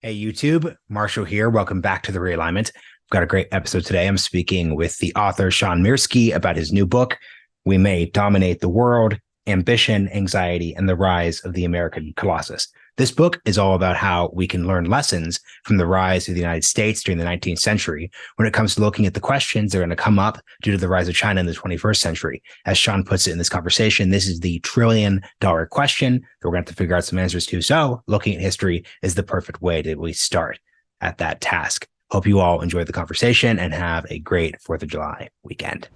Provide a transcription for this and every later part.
Hey, YouTube, Marshall here. Welcome back to the Realignment. We've got a great episode today. I'm speaking with the author, Sean Mirski, about his new book, We May Dominate the World, Ambition, Anxiety, and the Rise of the American Colossus. This book is all about how we can learn lessons from the rise of the United States during the 19th century when it comes to looking at the questions that are going to come up due to the rise of China in the 21st century. As Sean puts it in this conversation, this is the trillion-dollar question that we're going to have to figure out some answers to. So looking at history is the perfect way that we start at that task. Hope you all enjoy the conversation and have a great 4th of July weekend.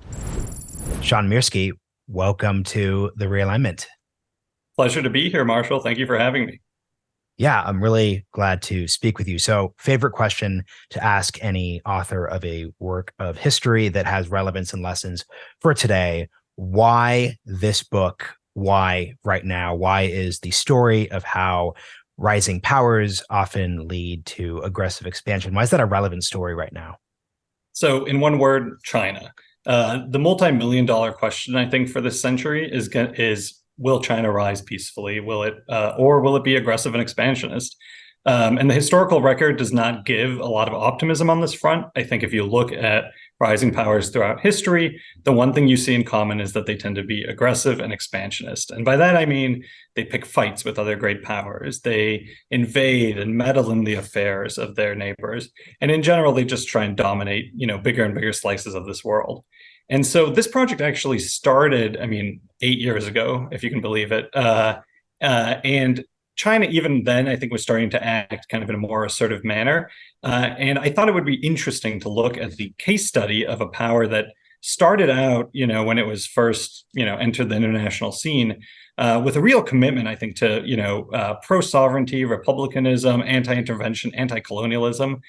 Sean Mirski, welcome to the Realignment. Pleasure to be here, Marshall. Thank you for having me. Yeah, I'm really glad to speak with you. So, favorite question to ask any author of a work of history that has relevance and lessons for today. Why this book? Why right now? Why is the story of how rising powers often lead to aggressive expansion? Why is that a relevant story right now? So, in one word, China. The multi-million-dollar question, I think, for this century is will China rise peacefully? Will it, or will it be aggressive and expansionist? And the historical record does not give a lot of optimism on this front. I think if you look at rising powers throughout history, the one thing you see in common is that they tend to be aggressive and expansionist. And by that, I mean they pick fights with other great powers. They invade and meddle in the affairs of their neighbors. And in general, they just try and dominate, bigger and bigger slices of this world. And so this project actually started, 8 years ago, if you can believe it. And China, even then, I think was starting to act kind of in a more assertive manner. And I thought it would be interesting to look at the case study of a power that started out, when it was first, entered the international scene with a real commitment, I think, to, pro-sovereignty, republicanism, anti-intervention, anti-colonialism.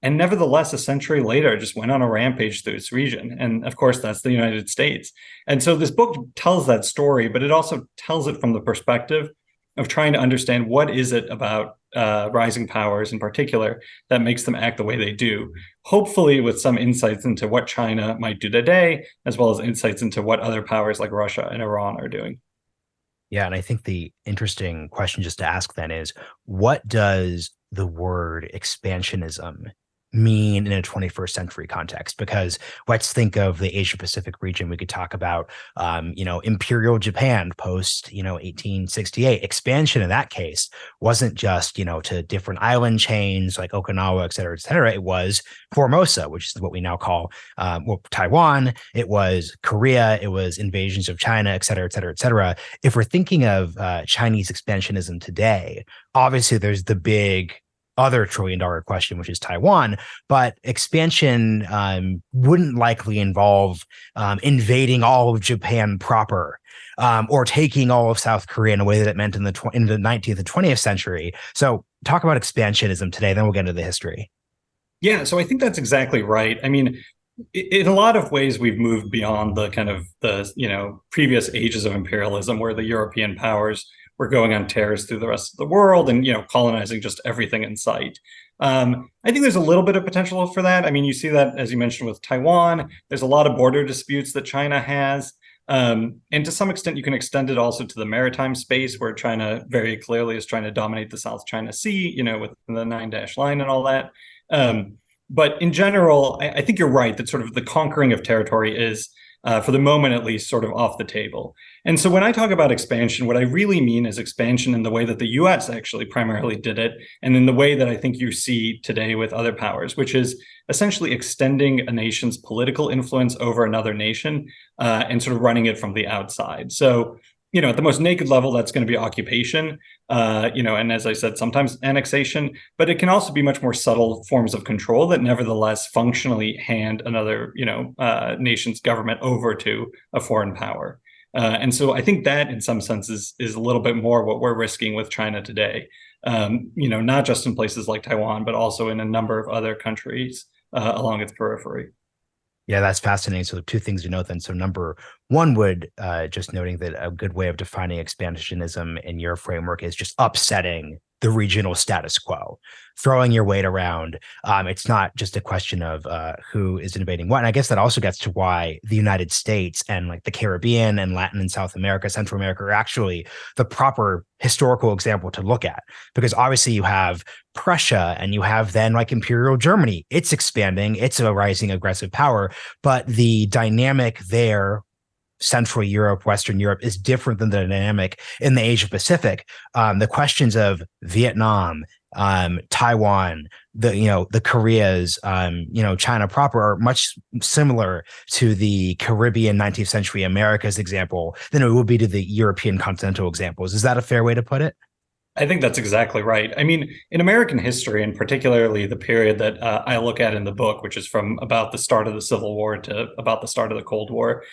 And nevertheless, a century later, it just went on a rampage through its region. And of course, that's the United States. And so this book tells that story, but it also tells it from the perspective of trying to understand what is it about rising powers in particular that makes them act the way they do, hopefully with some insights into what China might do today, as well as insights into what other powers like Russia and Iran are doing. Yeah, and I think the interesting question just to ask then is, what does the word expansionism mean in a 21st century context? Because let's think of the Asia Pacific region. We could talk about, Imperial Japan post, 1868. Expansion in that case wasn't just, to different island chains like Okinawa, et cetera, et cetera. It was Formosa, which is what we now call Taiwan. It was Korea. It was invasions of China, et cetera, et cetera, et cetera. If we're thinking of Chinese expansionism today, obviously there's the big other trillion-dollar question, which is Taiwan, but expansion wouldn't likely involve invading all of Japan proper or taking all of South Korea in a way that it meant in the 19th and 20th century. So talk about expansionism today, then we'll get into the history. Yeah, so I think that's exactly right. In a lot of ways, we've moved beyond the kind of the previous ages of imperialism where the European powers were going on tears through the rest of the world and colonizing just everything in sight. I think there's a little bit of potential for that. You see that, as you mentioned, with Taiwan. There's a lot of border disputes that China has. And to some extent, you can extend it also to the maritime space where China very clearly is trying to dominate the South China Sea, with the 9-dash line and all that. But in general, I think you're right that sort of the conquering of territory is, for the moment at least, sort of off the table. And so when I talk about expansion, what I really mean is expansion in the way that the US actually primarily did it, and in the way that I think you see today with other powers, which is essentially extending a nation's political influence over another nation and sort of running it from the outside. So at the most naked level, that's going to be occupation, and as I said, sometimes annexation, but it can also be much more subtle forms of control that nevertheless functionally hand another, nation's government over to a foreign power. And so I think that in some senses is a little bit more what we're risking with China today, not just in places like Taiwan, but also in a number of other countries along its periphery. Yeah, that's fascinating. So the two things to note then. So number one would just noting that a good way of defining expansionism in your framework is just upsetting the regional status quo, throwing your weight around. It's not just a question of who is invading what. And I guess that also gets to why the United States and like the Caribbean and Latin and South America, Central America are actually the proper historical example to look at, because obviously you have Prussia and you have then like Imperial Germany. It's expanding, it's a rising aggressive power, but the dynamic there, Central Europe, Western Europe, is different than the dynamic in the Asia Pacific. The questions of Vietnam, Taiwan, the Koreas, China proper are much similar to the Caribbean 19th century Americas example than it would be to the European continental examples. Is that a fair way to put it? I think that's exactly right. I mean, in American history, and particularly the period that I look at in the book, which is from about the start of the Civil War to about the start of the Cold War,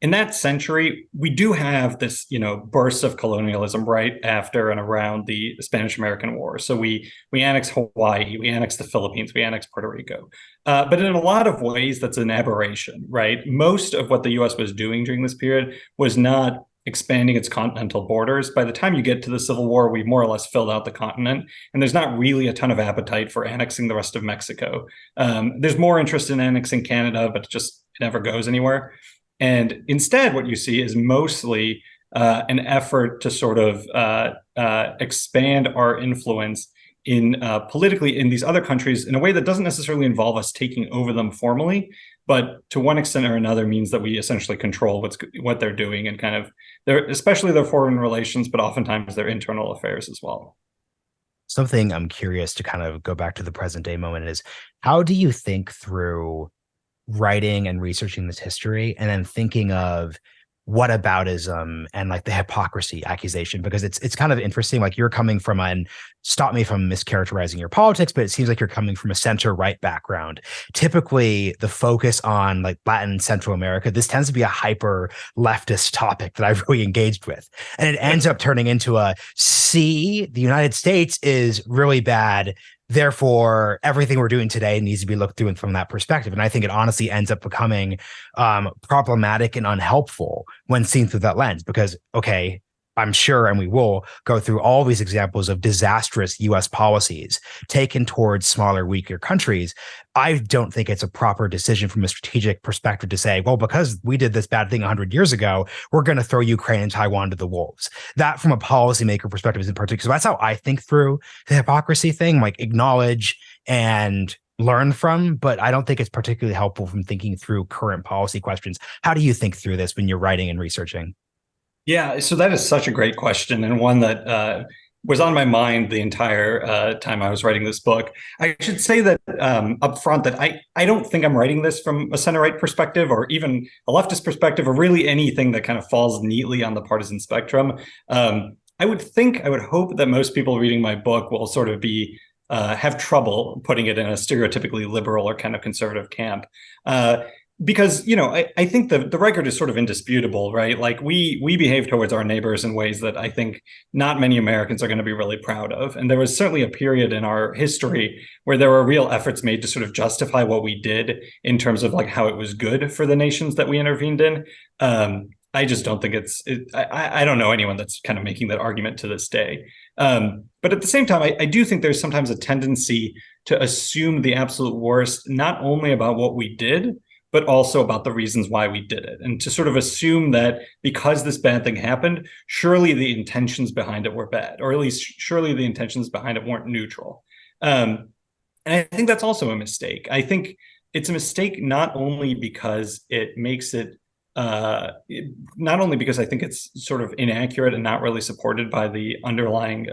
in that century, we do have this, burst of colonialism right after and around the Spanish-American War. So we annex Hawaii, we annex the Philippines, we annex Puerto Rico. But in a lot of ways, that's an aberration, right? Most of what the U.S. was doing during this period was not expanding its continental borders. By the time you get to the Civil War, we've more or less filled out the continent, and there's not really a ton of appetite for annexing the rest of Mexico. There's more interest in annexing Canada, but it never goes anywhere. And instead, what you see is mostly an effort to sort of expand our influence in politically in these other countries in a way that doesn't necessarily involve us taking over them formally, but to one extent or another means that we essentially control what they're doing and kind of especially their foreign relations, but oftentimes their internal affairs as well. Something I'm curious to kind of go back to the present day moment is, how do you think through writing and researching this history and then thinking of whataboutism and like the hypocrisy accusation? Because it's kind of interesting. Like, you're coming from and stop me if I'm mischaracterizing your politics, but it seems like you're coming from a center right background. Typically the focus on like Latin Central America, this tends to be a hyper leftist topic that I've really engaged with. And it ends up turning into the United States is really bad, therefore everything we're doing today needs to be looked through from that perspective. And I think it honestly ends up becoming problematic and unhelpful when seen through that lens, because, okay, I'm sure, and we will go through all these examples of disastrous US policies taken towards smaller, weaker countries. I don't think it's a proper decision from a strategic perspective to say, well, because we did this bad thing 100 years ago, we're going to throw Ukraine and Taiwan to the wolves. That, from a policymaker perspective, is in particular. So that's how I think through the hypocrisy thing, like acknowledge and learn from, but I don't think it's particularly helpful from thinking through current policy questions. How do you think through this when you're writing and researching? Yeah, so that is such a great question, and one that was on my mind the entire time I was writing this book. I should say that up front that I don't think I'm writing this from a center-right perspective or even a leftist perspective or really anything that kind of falls neatly on the partisan spectrum. I would hope that most people reading my book will sort of have trouble putting it in a stereotypically liberal or kind of conservative camp. Because, I think the record is sort of indisputable, right? Like we behave towards our neighbors in ways that I think not many Americans are going to be really proud of. And there was certainly a period in our history where there were real efforts made to sort of justify what we did in terms of like how it was good for the nations that we intervened in. I just don't think I don't know anyone that's kind of making that argument to this day. But at the same time, I do think there's sometimes a tendency to assume the absolute worst, not only about what we did, but also about the reasons why we did it. And to sort of assume that because this bad thing happened, surely the intentions behind it were bad, or at least surely the intentions behind it weren't neutral. And I think that's also a mistake. I think it's a mistake not only because it makes it, not only because I think it's sort of inaccurate and not really supported by the underlying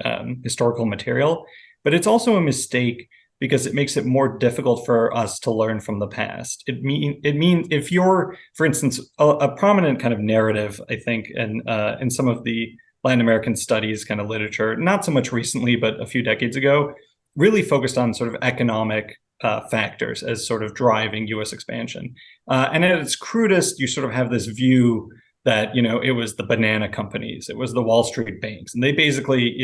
historical material, but it's also a mistake because it makes it more difficult for us to learn from the past. It means if you're, for instance, a prominent kind of narrative, I think, in some of the Latin American studies kind of literature, not so much recently, but a few decades ago, really focused on sort of economic factors as sort of driving U.S. expansion. And at its crudest, you sort of have this view that, it was the banana companies, it was the Wall Street banks, and they basically,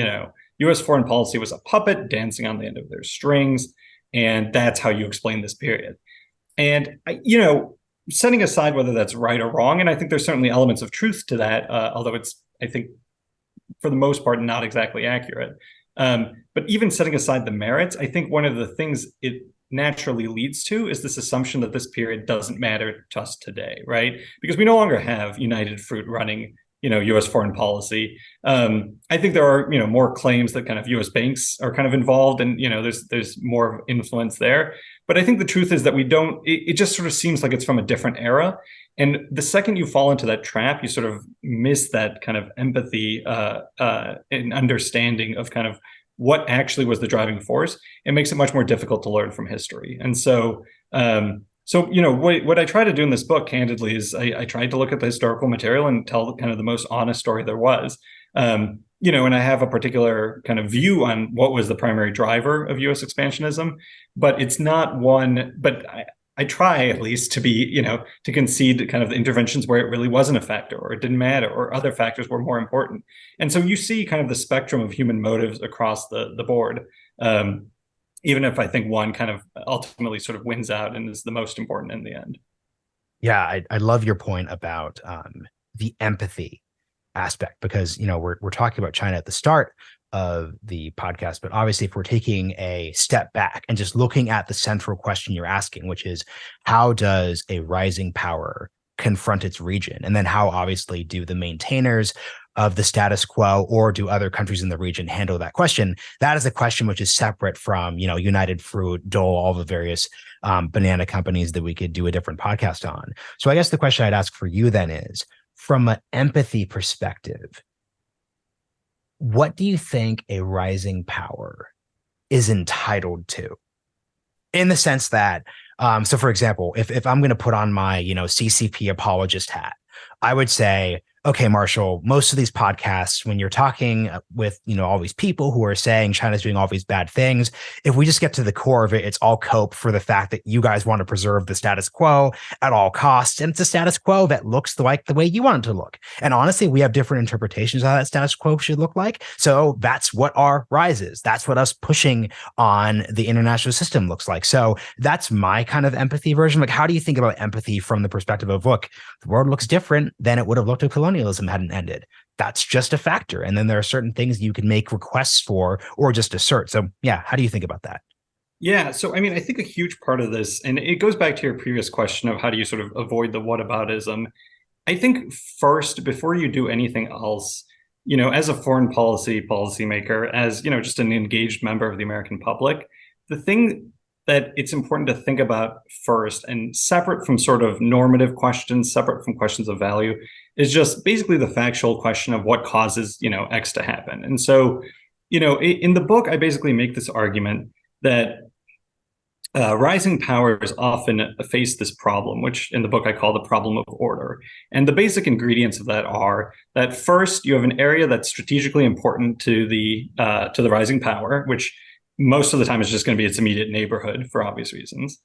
U.S. foreign policy was a puppet dancing on the end of their strings, and that's how you explain this period. And, setting aside whether that's right or wrong, and I think there's certainly elements of truth to that, although it's, I think, for the most part, not exactly accurate. But even setting aside the merits, I think one of the things it naturally leads to is this assumption that this period doesn't matter to us today, right? Because we no longer have United Fruit running, U.S. foreign policy. I think there are, more claims that kind of U.S. banks are kind of involved, and there's more influence there. But I think the truth is that we don't. It just sort of seems like it's from a different era. And the second you fall into that trap, you sort of miss that kind of empathy and understanding of kind of what actually was the driving force. It makes it much more difficult to learn from history. And so, what I try to do in this book, candidly, is I tried to look at the historical material and tell kind of the most honest story there was. And I have a particular kind of view on what was the primary driver of U.S. expansionism, but it's not one. But I try at least to be, to concede kind of the interventions where it really wasn't a factor, or it didn't matter, or other factors were more important. And so you see kind of the spectrum of human motives across the board, even if I think one kind of ultimately sort of wins out and is the most important in the end. Yeah, I love your point about the empathy aspect, because we're talking about China at the start of the podcast, but obviously if we're taking a step back and just looking at the central question you're asking, which is how does a rising power confront its region, and then how obviously do the maintainers of the status quo or do other countries in the region handle that question? That is a question which is separate from United Fruit, Dole, all the various banana companies that we could do a different podcast on. So I guess the question I'd ask for you then is, from an empathy perspective, what do you think a rising power is entitled to? In the sense that, so for example, if I'm going to put on my, CCP apologist hat, I would say, okay, Marshall, most of these podcasts, when you're talking with, all these people who are saying China's doing all these bad things, if we just get to the core of it, it's all cope for the fact that you guys want to preserve the status quo at all costs. And it's a status quo that looks like the way you want it to look. And honestly, we have different interpretations of how that status quo should look like. So that's what our rise is. That's what us pushing on the international system looks like. So that's my kind of empathy version. Like, how do you think about empathy from the perspective of, look, the world looks different than it would have looked if colonialism hadn't ended? That's just a factor. And then there are certain things you can make requests for or just assert. So yeah, how do you think about that? Yeah, so I mean, I think a huge part of this, and it goes back to your previous question of how do you sort of avoid the whataboutism. I think first, before you do anything else, as a foreign policymaker, as just an engaged member of the American public, the thing that it's important to think about first, and separate from sort of normative questions, separate from questions of value, is just basically the factual question of what causes, X to happen. And so, in the book, I basically make this argument that rising powers often face this problem, which in the book I call the problem of order. And the basic ingredients of that are that first, you have an area that's strategically important to the rising power, which most of the time is just going to be its immediate neighborhood for obvious reasons.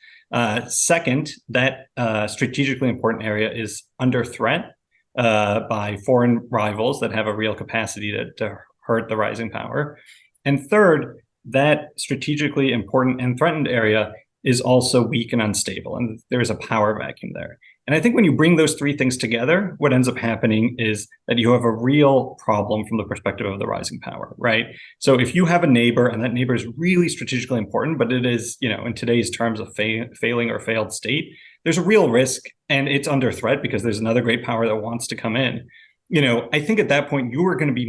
Second, that strategically important area is under threat by foreign rivals that have a real capacity to hurt the rising power. And third, that strategically important and threatened area is also weak and unstable, and there's a power vacuum there. And I think when you bring those three things together, what ends up happening is that you have a real problem from the perspective of the rising power, right? So if you have a neighbor and that neighbor is really strategically important, but it is, in today's terms, a failing or failed state, there's a real risk, and it's under threat because there's another great power that wants to come in. I think at that point, you are going to be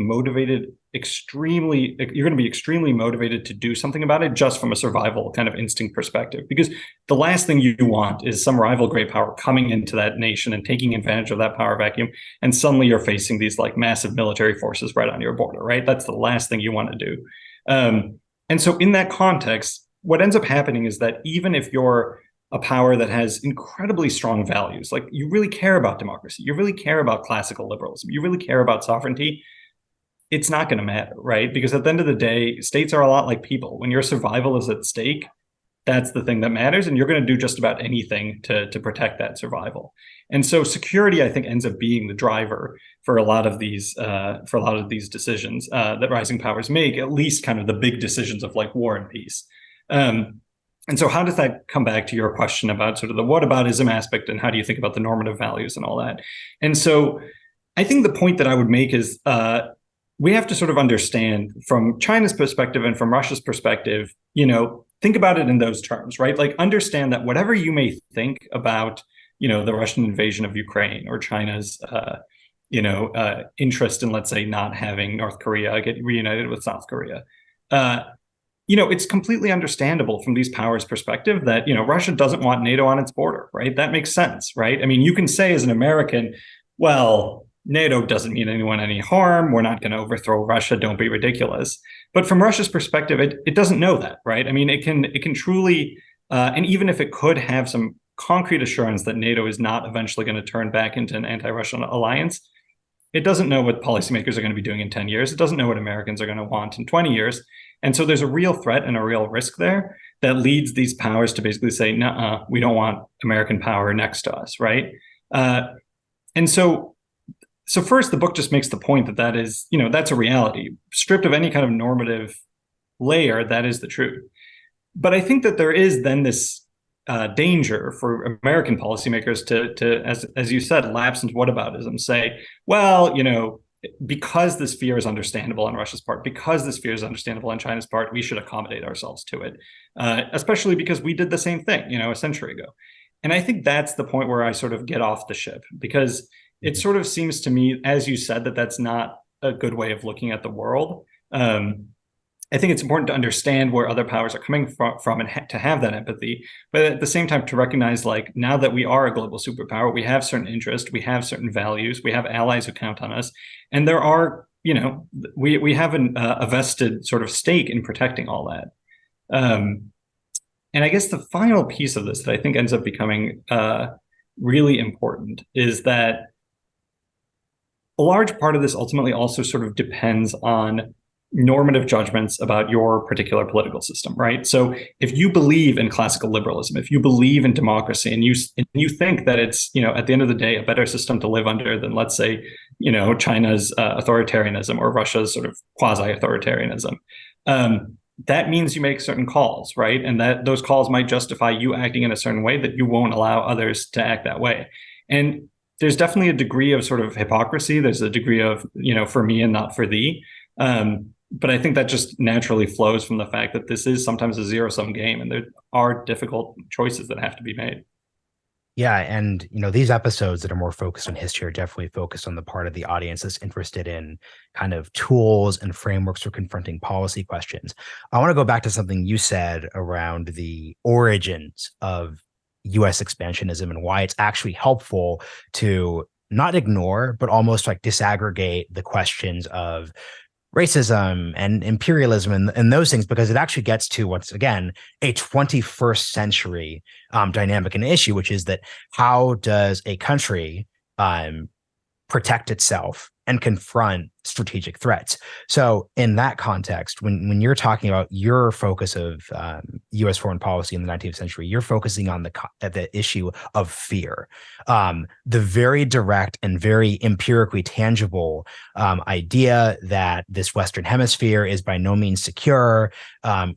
extremely motivated to do something about it just from a survival kind of instinct perspective, because the last thing you want is some rival great power coming into that nation and taking advantage of that power vacuum. And suddenly you're facing these like massive military forces right on your border, right? That's the last thing you want to do. And so in that context, what ends up happening is that even if you're a power that has incredibly strong values, like you really care about democracy, you really care about classical liberalism, you really care about sovereignty, it's not going to matter, right? Because at the end of the day, states are a lot like people. When your survival is at stake, that's the thing that matters, and you're going to do just about anything to protect that survival. And so security, I think, ends up being the driver for a lot of these decisions that rising powers make, at least kind of the big decisions of like war and peace. And so how does that come back to your question about sort of the whataboutism aspect, and how do you think about the normative values and all that? And so I think the point that I would make is we have to sort of understand from China's perspective and from Russia's perspective, think about it in those terms, right? Like understand that whatever you may think about, the Russian invasion of Ukraine or China's, interest in, let's say, not having North Korea get reunited with South Korea. It's completely understandable from these powers' perspective that, Russia doesn't want NATO on its border, right? That makes sense, right? I mean, you can say as an American, well, NATO doesn't mean anyone any harm. We're not going to overthrow Russia. Don't be ridiculous. But from Russia's perspective, it doesn't know that, right? I mean, it can truly, and even if it could have some concrete assurance that NATO is not eventually going to turn back into an anti-Russian alliance, it doesn't know what policymakers are going to be doing in 10 years. It doesn't know what Americans are going to want in 20 years. And so there's a real threat and a real risk there that leads these powers to basically say, "Nuh-uh, we don't want American power next to us," right? And so first, the book just makes the point that is, that's a reality. Stripped of any kind of normative layer, that is the truth. But I think that there is then this danger for American policymakers to as you said, lapse into whataboutism, say, well, because this fear is understandable on Russia's part, because this fear is understandable on China's part, we should accommodate ourselves to it, especially because we did the same thing, a century ago. And I think that's the point where I sort of get off the ship, because it sort of seems to me, as you said, that that's not a good way of looking at the world. I think it's important to understand where other powers are coming from and to have that empathy. But at the same time, to recognize, like, now that we are a global superpower, we have certain interests, we have certain values, we have allies who count on us. And there are, we have a vested sort of stake in protecting all that. And I guess the final piece of this that I think ends up becoming really important is that a large part of this ultimately also sort of depends on normative judgments about your particular political system, right? So if you believe in classical liberalism, if you believe in democracy, and you think that it's, at the end of the day, a better system to live under than, let's say, China's authoritarianism or Russia's sort of quasi-authoritarianism, that means you make certain calls, right? And that those calls might justify you acting in a certain way that you won't allow others to act that way. And there's definitely a degree of sort of hypocrisy. There's a degree of, for me and not for thee. But I think that just naturally flows from the fact that this is sometimes a zero-sum game, and there are difficult choices that have to be made. Yeah, and these episodes that are more focused on history are definitely focused on the part of the audience that's interested in kind of tools and frameworks for confronting policy questions. I want to go back to something you said around the origins of U.S. expansionism and why it's actually helpful to not ignore, but almost like disaggregate the questions of racism and imperialism and those things, because it actually gets to, once again, a 21st century dynamic and issue, which is that how does a country protect itself and confront strategic threats? So in that context, when you're talking about your focus of U.S. foreign policy in the 19th century, you're focusing on the issue of fear, the very direct and very empirically tangible idea that this Western Hemisphere is by no means secure.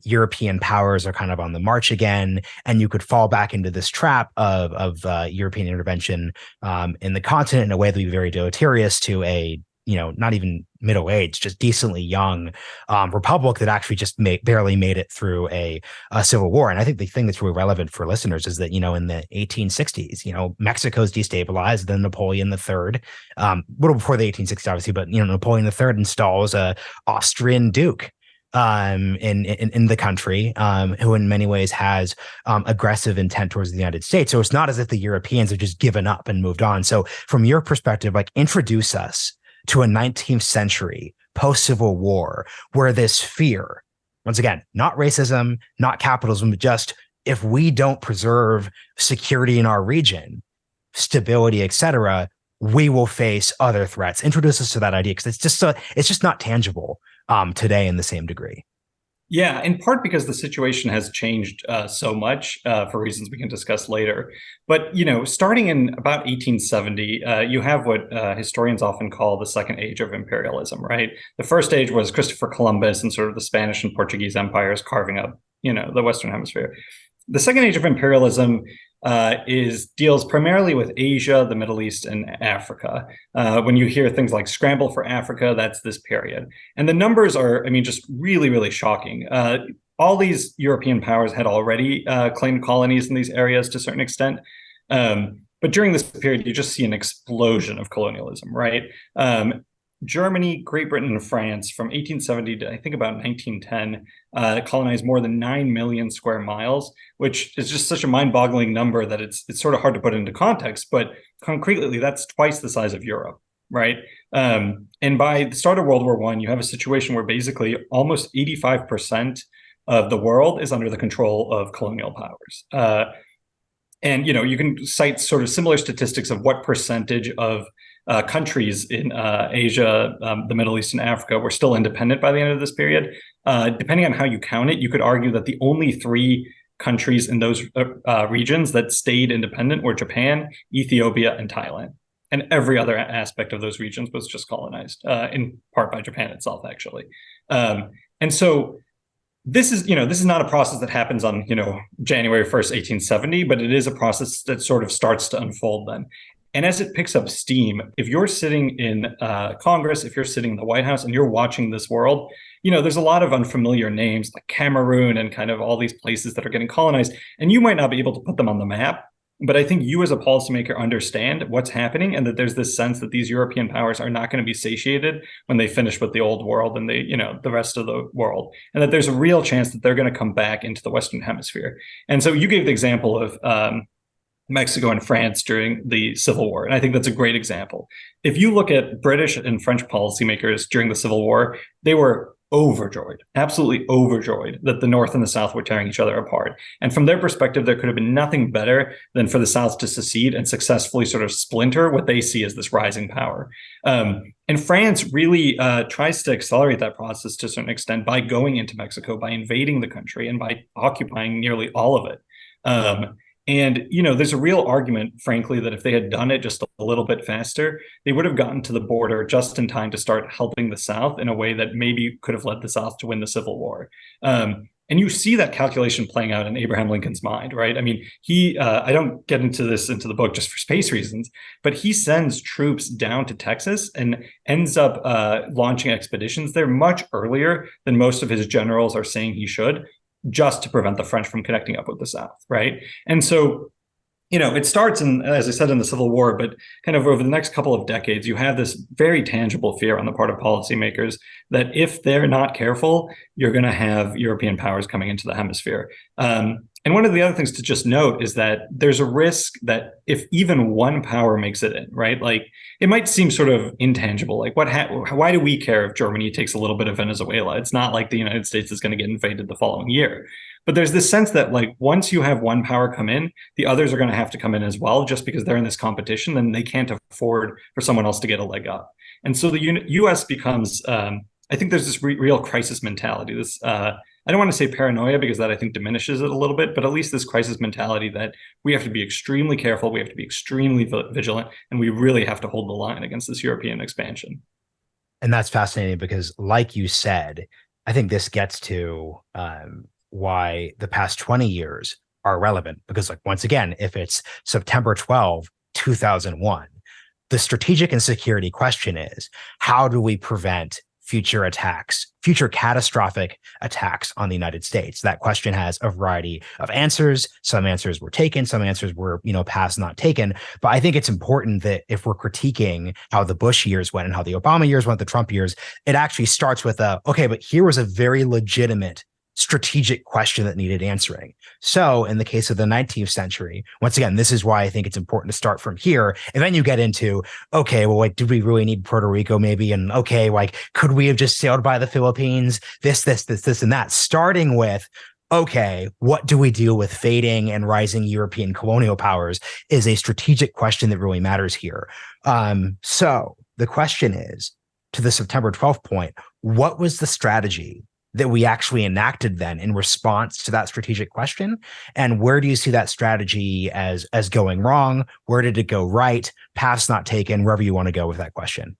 European powers are kind of on the march again, and you could fall back into this trap of European intervention in the continent in a way that would be very deleterious to a not even middle-aged, just decently young republic that actually just barely made it through a civil war. And I think the thing that's really relevant for listeners is that, in the 1860s, Mexico's destabilized, then Napoleon III, a little before the 1860s, obviously, but, Napoleon III installs a Austrian duke in the country, who in many ways has aggressive intent towards the United States. So it's not as if the Europeans have just given up and moved on. So from your perspective, like, introduce us to a 19th century post-Civil War where this fear, once again, not racism, not capitalism, but just if we don't preserve security in our region, stability, et cetera, we will face other threats. Introduce us to that idea, because it's just not tangible today in the same degree. Yeah, in part because the situation has changed so much for reasons we can discuss later. But, starting in about 1870, you have what historians often call the second age of imperialism, right? The first age was Christopher Columbus and sort of the Spanish and Portuguese empires carving up, the Western Hemisphere. The second age of imperialism deals primarily with Asia, the Middle East, and Africa. When you hear things like scramble for Africa, that's this period. And the numbers are, I mean, just really, really shocking. All these European powers had already claimed colonies in these areas to a certain extent. But during this period, you just see an explosion of colonialism, right? Germany, Great Britain, and France from 1870 to I think about 1910 colonized more than 9 million square miles, which is just such a mind-boggling number that it's sort of hard to put into context. But concretely, that's twice the size of Europe, right? And by the start of World War I, you have a situation where basically almost 85% of the world is under the control of colonial powers. And you can cite sort of similar statistics of what percentage of countries in Asia, the Middle East, and Africa were still independent by the end of this period. Depending on how you count it, you could argue that the only three countries in those regions that stayed independent were Japan, Ethiopia, and Thailand. And every other aspect of those regions was just colonized, in part by Japan itself, actually. And so this is not a process that happens on, January 1st, 1870, but it is a process that sort of starts to unfold then. And as it picks up steam, if you're sitting in Congress, if you're sitting in the White House and you're watching this world, there's a lot of unfamiliar names like Cameroon and kind of all these places that are getting colonized, and you might not be able to put them on the map. But I think you as a policymaker understand what's happening, and that there's this sense that these European powers are not going to be satiated when they finish with the old world and the rest of the world, and that there's a real chance that they're going to come back into the Western Hemisphere. And so you gave the example of Mexico and France during the Civil War, and I think that's a great example. If you look at British and French policymakers during the Civil War, they were overjoyed, absolutely overjoyed that the North and the South were tearing each other apart. And from their perspective, there could have been nothing better than for the South to secede and successfully sort of splinter what they see as this rising power. And France really tries to accelerate that process to a certain extent by going into Mexico, by invading the country, and by occupying nearly all of it. And, there's a real argument, frankly, that if they had done it just a little bit faster, they would have gotten to the border just in time to start helping the South in a way that maybe could have led the South to win the Civil War. And you see that calculation playing out in Abraham Lincoln's mind, right? I mean, I don't get into the book just for space reasons, but he sends troops down to Texas and ends up launching expeditions there much earlier than most of his generals are saying he should, just to prevent the French from connecting up with the South, right? And so, it starts in, as I said, in the Civil War, but kind of over the next couple of decades, you have this very tangible fear on the part of policymakers that if they're not careful, you're going to have European powers coming into the hemisphere. And one of the other things to just note is that there's a risk that if even one power makes it in, right? Like, it might seem sort of intangible. Like, why do we care if Germany takes a little bit of Venezuela? It's not like the United States is going to get invaded the following year. But there's this sense that, like, once you have one power come in, the others are going to have to come in as well, just because they're in this competition, and they can't afford for someone else to get a leg up. And so the U.S. becomes, I think there's this real crisis mentality. This, I don't want to say paranoia, because that I think diminishes it a little bit, but at least this crisis mentality that we have to be extremely careful, we have to be extremely vigilant, and we really have to hold the line against this European expansion. And that's fascinating because, like you said, I think this gets to why the past 20 years are relevant. Because, like, once again, if it's September 12, 2001, the strategic and security question is, how do we prevent future attacks, future catastrophic attacks on the United States? That question has a variety of answers. Some answers were taken, some answers were, passed, not taken. But I think it's important that if we're critiquing how the Bush years went and how the Obama years went, the Trump years, it actually starts with okay, but here was a very legitimate strategic question that needed answering. So in the case of the 19th century, once again, this is why I think it's important to start from here. And then you get into, okay, well, like, did we really need Puerto Rico maybe? And okay, like, could we have just sailed by the Philippines? This, and that. Starting with, okay, what do we do with fading and rising European colonial powers is a strategic question that really matters here. So the question is, to the September 12th point, what was the strategy that we actually enacted then in response to that strategic question? And where do you see that strategy as going wrong? Where did it go right? Paths not taken, wherever you want to go with that question.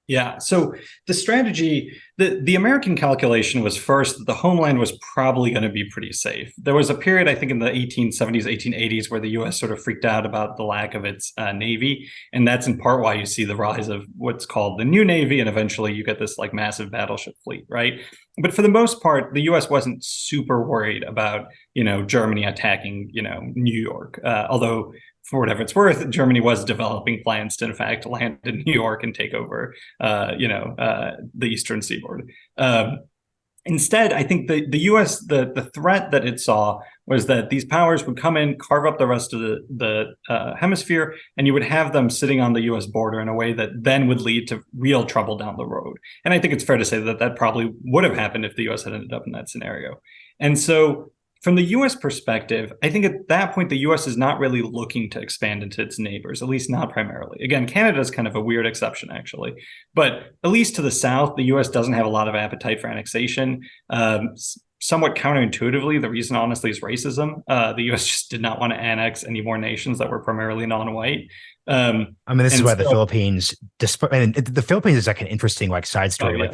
Yeah. So the strategy, the American calculation was first that the homeland was probably going to be pretty safe. There was a period, I think, in the 1870s, 1880s, where the U.S. sort of freaked out about the lack of its Navy, and that's in part why you see the rise of what's called the new Navy, and eventually you get this like massive battleship fleet, right? But for the most part, the U.S. wasn't super worried about Germany attacking New York, although for whatever it's worth, Germany was developing plans to, in fact, land in New York and take over, the eastern seaboard. Instead, I think the U.S. the threat that it saw was that these powers would come in, carve up the rest of the hemisphere, and you would have them sitting on the U.S. border in a way that then would lead to real trouble down the road. And I think it's fair to say that that probably would have happened if the U.S. had ended up in that scenario. And so, from the U.S. perspective, I think at that point, the U.S. is not really looking to expand into its neighbors, at least not primarily. Again, Canada is kind of a weird exception, actually. But at least to the south, the U.S. doesn't have a lot of appetite for annexation. Somewhat counterintuitively, the reason, honestly, is racism. The U.S. just did not want to annex any more nations that were primarily non-white. I mean, this is why the Philippines, the Philippines is like an interesting like side story. Oh, yeah. Like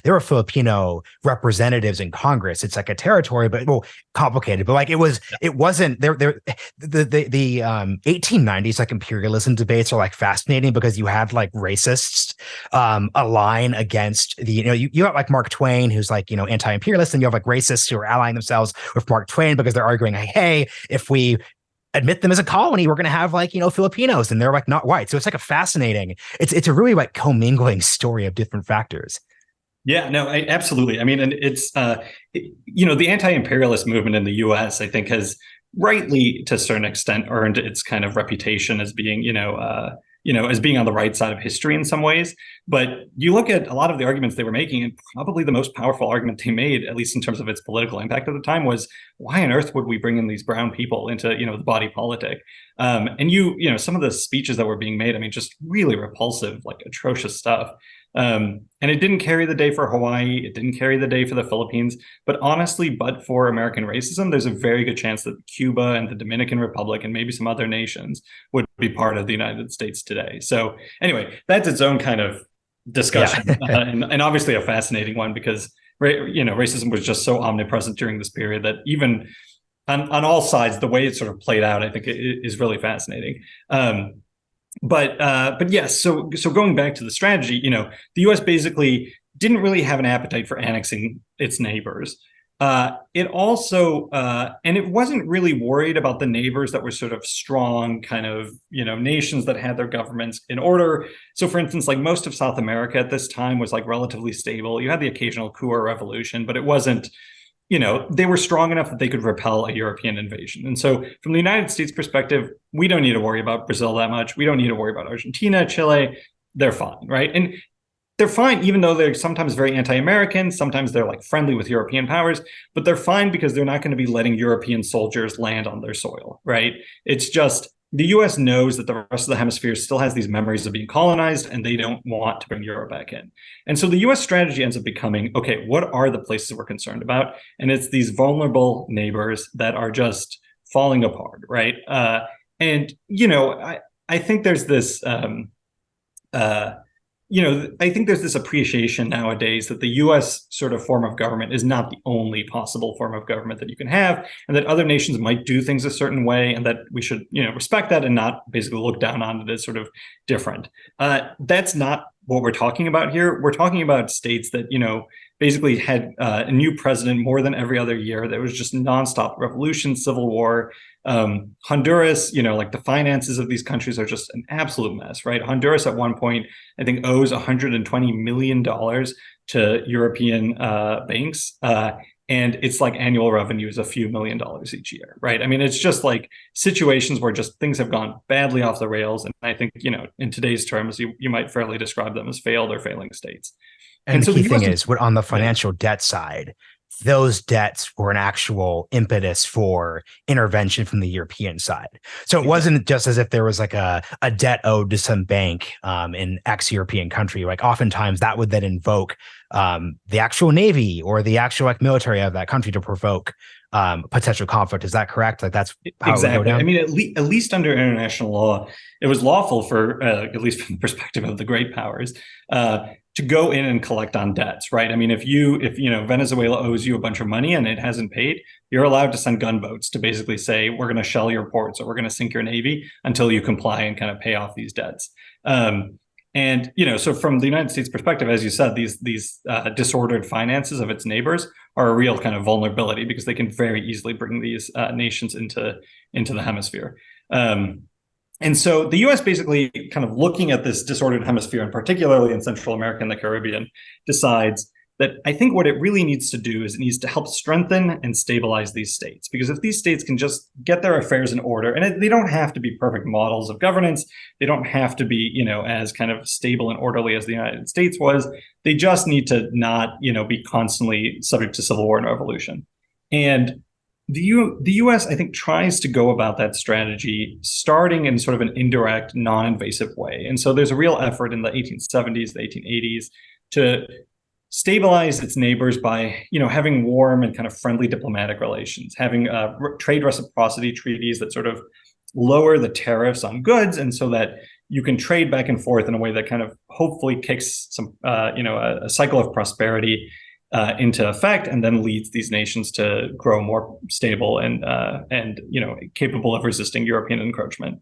there were Filipino representatives in Congress. It's like a territory, but complicated. But like it wasn't there. The 1890s like imperialism debates are like fascinating because you had like racists align against the you have like Mark Twain who's like anti-imperialist, and you have like racists who are allying themselves with Mark Twain because they're arguing, hey, if we admit them as a colony, we're going to have like Filipinos, and they're like not white. So it's like a fascinating, it's a really like commingling story of different factors. Yeah, no, absolutely. I mean, and it's the anti-imperialist movement in the U.S. I think has rightly to a certain extent earned its kind of reputation as being as being on the right side of history in some ways. But you look at a lot of the arguments they were making, and probably the most powerful argument they made, at least in terms of its political impact at the time, was why on earth would we bring in these brown people into the body politic? And some of the speeches that were being made, I mean, just really repulsive, like atrocious stuff. And it didn't carry the day for Hawaii. It didn't carry the day for the Philippines. But honestly, but for American racism, there's a very good chance that Cuba and the Dominican Republic and maybe some other nations would be part of the United States today. So anyway, that's its own kind of discussion, yeah. and obviously a fascinating one because racism was just so omnipresent during this period that even on all sides, the way it sort of played out, I think is really fascinating. But yes, so going back to the strategy, the U.S. basically didn't really have an appetite for annexing its neighbors. It also, and it wasn't really worried about the neighbors that were sort of strong kind of, nations that had their governments in order. So for instance, like most of South America at this time was like relatively stable. You had the occasional coup or revolution, but it wasn't, they were strong enough that they could repel a European invasion. And so from the United States perspective, we don't need to worry about Brazil that much. We don't need to worry about Argentina, Chile. They're fine, right? And they're fine, even though they're sometimes very anti-American. Sometimes they're like friendly with European powers, but they're fine because they're not going to be letting European soldiers land on their soil, right? It's just the U.S. knows that the rest of the hemisphere still has these memories of being colonized, and they don't want to bring Europe back in. And so the U.S. strategy ends up becoming, okay, what are the places we're concerned about? And it's these vulnerable neighbors that are just falling apart, right? I think there's this, I think there's this appreciation nowadays that the U.S. sort of form of government is not the only possible form of government that you can have, and that other nations might do things a certain way, and that we should, respect that and not basically look down on it as sort of different. That's not what we're talking about here. We're talking about states that, basically had a new president more than every other year. There was just nonstop revolution, civil war. Honduras, like the finances of these countries are just an absolute mess, right? Honduras at one point, I think, owes $120 million to European banks. And it's like annual revenue is a few $1 million each year, right? I mean, it's just like situations where just things have gone badly off the rails. And I think, in today's terms, you might fairly describe them as failed or failing states. And the key thing is, on the financial debt side, those debts were an actual impetus for intervention from the European side. So it wasn't just as if there was like a debt owed to some bank in X European country. Like oftentimes that would then invoke the actual navy or the actual like military of that country to provoke potential conflict. Is that correct? Like that's how it would go Exactly. I down? mean, at least under international law, it was lawful for, at least from the perspective of the great powers, to go in and collect on debts, right? I mean, if Venezuela owes you a bunch of money and it hasn't paid, you're allowed to send gunboats to basically say, we're going to shell your ports or we're going to sink your navy until you comply and kind of pay off these debts. So from the United States perspective, as you said, these disordered finances of its neighbors are a real kind of vulnerability because they can very easily bring these nations into the hemisphere. And so the U.S. basically kind of looking at this disordered hemisphere, and particularly in Central America and the Caribbean, decides that I think what it really needs to do is it needs to help strengthen and stabilize these states. Because if these states can just get their affairs in order, and they don't have to be perfect models of governance, they don't have to be, as kind of stable and orderly as the United States was, they just need to not, be constantly subject to civil war and revolution. And the U.S., I think, tries to go about that strategy starting in sort of an indirect, non-invasive way. And so there's a real effort in the 1870s, the 1880s to stabilize its neighbors by, having warm and kind of friendly diplomatic relations, having trade reciprocity treaties that sort of lower the tariffs on goods, and so that you can trade back and forth in a way that kind of hopefully kicks some, a cycle of prosperity into effect, and then leads these nations to grow more stable and capable of resisting European encroachment.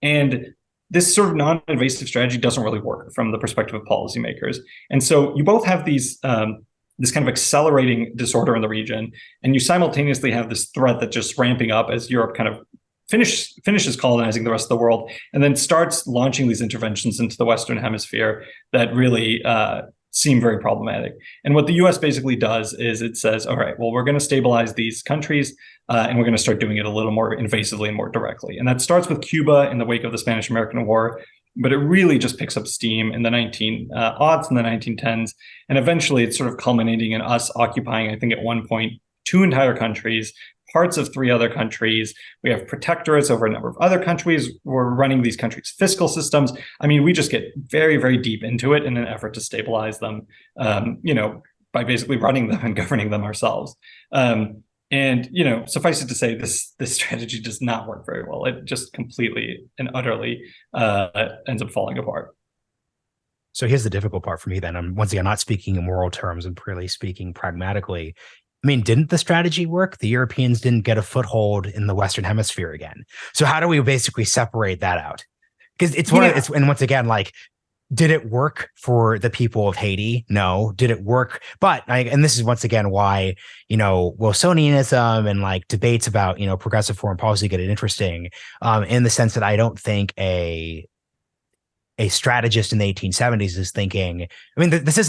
And this sort of non-invasive strategy doesn't really work from the perspective of policymakers. And so you both have these this kind of accelerating disorder in the region, and you simultaneously have this threat that's just ramping up as Europe kind of finishes colonizing the rest of the world, and then starts launching these interventions into the Western Hemisphere that really seem very problematic. And what the U.S. basically does is it says, all right, well, we're going to stabilize these countries, and we're going to start doing it a little more invasively and more directly. And that starts with Cuba in the wake of the Spanish-American War, but it really just picks up steam in the 1900s and the 1910s. And eventually it's sort of culminating in us occupying, I think at one point, 2 entire countries, parts of 3 other countries. We have protectorates over a number of other countries. We're running these countries' fiscal systems. I mean, we just get very, very deep into it in an effort to stabilize them, by basically running them and governing them ourselves. Suffice it to say, this strategy does not work very well. It just completely and utterly ends up falling apart. So here's the difficult part for me then. I'm once again not speaking in moral terms and purely speaking pragmatically. I mean, didn't the strategy work? The Europeans didn't get a foothold in the Western Hemisphere again. So how do we basically separate that out? Because and once again, like, did it work for the people of Haiti? No. Did it work? And this is once again why, Wilsonianism and like debates about, progressive foreign policy get it interesting, in the sense that I don't think a strategist in the 1870s is thinking, I mean, these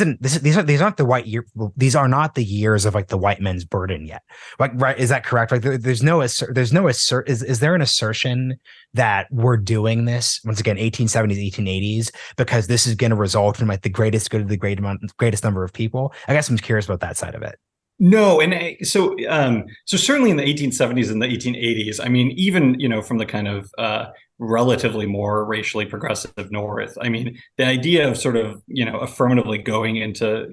aren't the years of like the white men's burden yet. Like, right. Is that correct? Like is there an assertion that we're doing this once again, 1870s, 1880s, because this is going to result in like the greatest good of the greatest number of people? I guess I'm curious about that side of it. No, and so certainly in the 1870s and the 1880s, I mean, even from the kind of relatively more racially progressive North, I mean, the idea of sort of affirmatively going into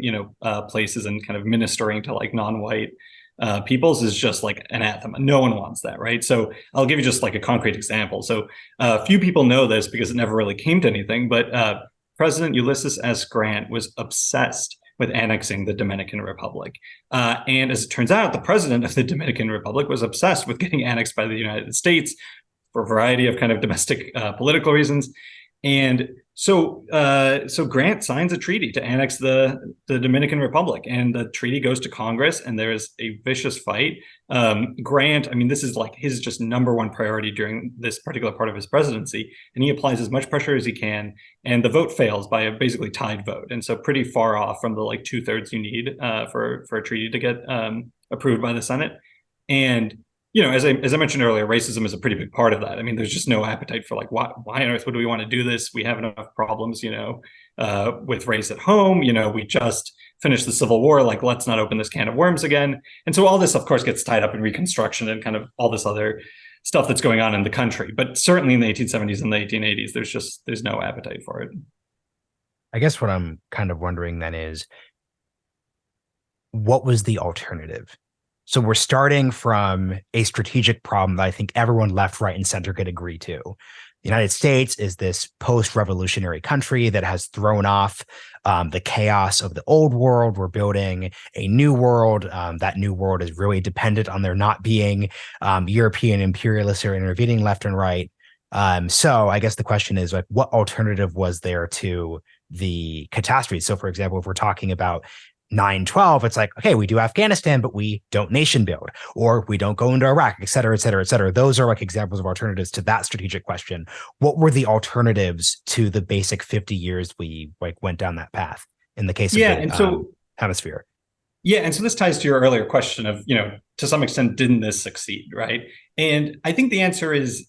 places and kind of ministering to like non-white peoples is just like anathema. No one wants that, right? So I'll give you just like a concrete example. So few people know this because it never really came to anything, but President Ulysses S. Grant was obsessed with annexing the Dominican Republic. And as it turns out, the president of the Dominican Republic was obsessed with getting annexed by the United States for a variety of kind of domestic political reasons. And so Grant signs a treaty to annex the Dominican Republic, and the treaty goes to Congress, and there is a vicious fight. Grant, I mean, this is like his just number one priority during this particular part of his presidency, and he applies as much pressure as he can, and the vote fails by a basically tied vote, and so pretty far off from the like 2/3 you need for a treaty to get approved by the Senate. And as I mentioned earlier, racism is a pretty big part of that. I mean, there's just no appetite for like, why on earth would we want to do this? We have enough problems, with race at home. We just finished the Civil War. Like, let's not open this can of worms again. And so all this, of course, gets tied up in Reconstruction and kind of all this other stuff that's going on in the country. But certainly in the 1870s and the 1880s, there's no appetite for it. I guess what I'm kind of wondering then is, what was the alternative? So we're starting from a strategic problem that I think everyone left, right, and center could agree to. The United States is this post-revolutionary country that has thrown off the chaos of the old world. We're building a new world. That new world is really dependent on there not being European imperialists or intervening left and right. So I guess the question is, like, what alternative was there to the catastrophe? So, for example, if we're talking about 9/12, it's like, okay, we do Afghanistan, but we don't nation build, or we don't go into Iraq, et cetera, et cetera, et cetera. Those are like examples of alternatives to that strategic question. What were the alternatives to the basic 50 years we like went down that path in the case of the hemisphere? Yeah, and so this ties to your earlier question of, to some extent, didn't this succeed, right? And I think the answer is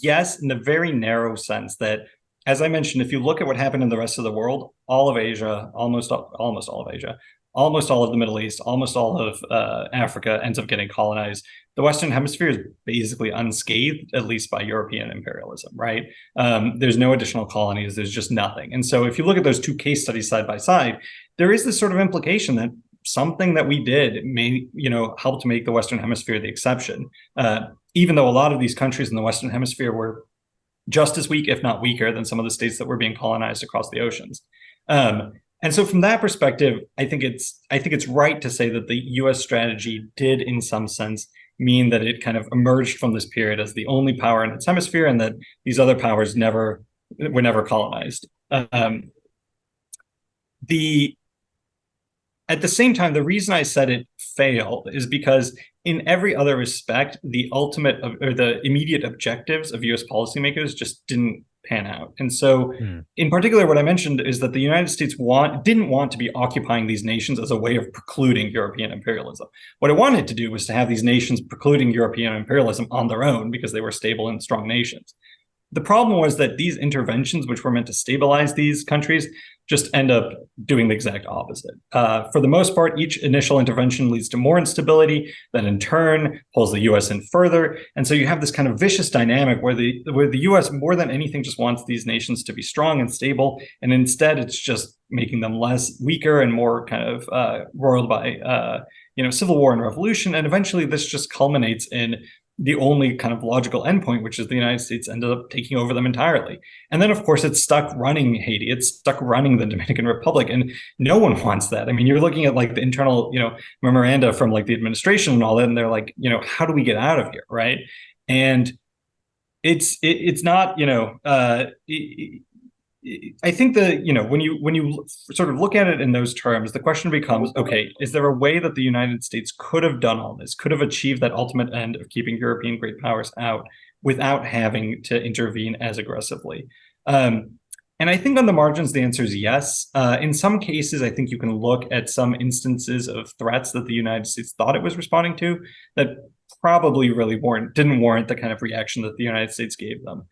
yes, in the very narrow sense that, as I mentioned, if you look at what happened in the rest of the world, all of Asia, almost all of Asia, almost all of the Middle East, almost all of Africa ends up getting colonized. The Western Hemisphere is basically unscathed, at least by European imperialism, right? There's no additional colonies. There's just nothing. And so if you look at those two case studies side by side, there is this sort of implication that something that we did may, help to make the Western Hemisphere the exception. Even though a lot of these countries in the Western Hemisphere were just as weak, if not weaker, than some of the states that were being colonized across the oceans. And so from that perspective, I think it's right to say that the US strategy did, in some sense, mean that it kind of emerged from this period as the only power in its hemisphere, and that these other powers were never colonized. At the same time, the reason I said it failed is because in every other respect, the ultimate or the immediate objectives of US policymakers just didn't pan out. And so in particular, what I mentioned is that the United States didn't want to be occupying these nations as a way of precluding European imperialism. What it wanted to do was to have these nations precluding European imperialism on their own because they were stable and strong nations. The problem was that these interventions, which were meant to stabilize these countries, just end up doing the exact opposite. For the most part, each initial intervention leads to more instability, that in turn pulls the US in further. And so you have this kind of vicious dynamic where the US, more than anything, just wants these nations to be strong and stable. And instead, it's just making them weaker and more kind of roiled by civil war and revolution. And eventually this just culminates in the only kind of logical endpoint, which is the United States ended up taking over them entirely. And then, of course, it's stuck running Haiti. It's stuck running the Dominican Republic. And no one wants that. I mean, you're looking at like the internal, memoranda from like the administration and all that. And they're like, how do we get out of here? Right. And it's not, I think that, when you sort of look at it in those terms, the question becomes, okay, is there a way that the United States could have done all this, could have achieved that ultimate end of keeping European great powers out without having to intervene as aggressively? And I think on the margins, the answer is yes. In some cases, I think you can look at some instances of threats that the United States thought it was responding to that probably really didn't warrant the kind of reaction that the United States gave them.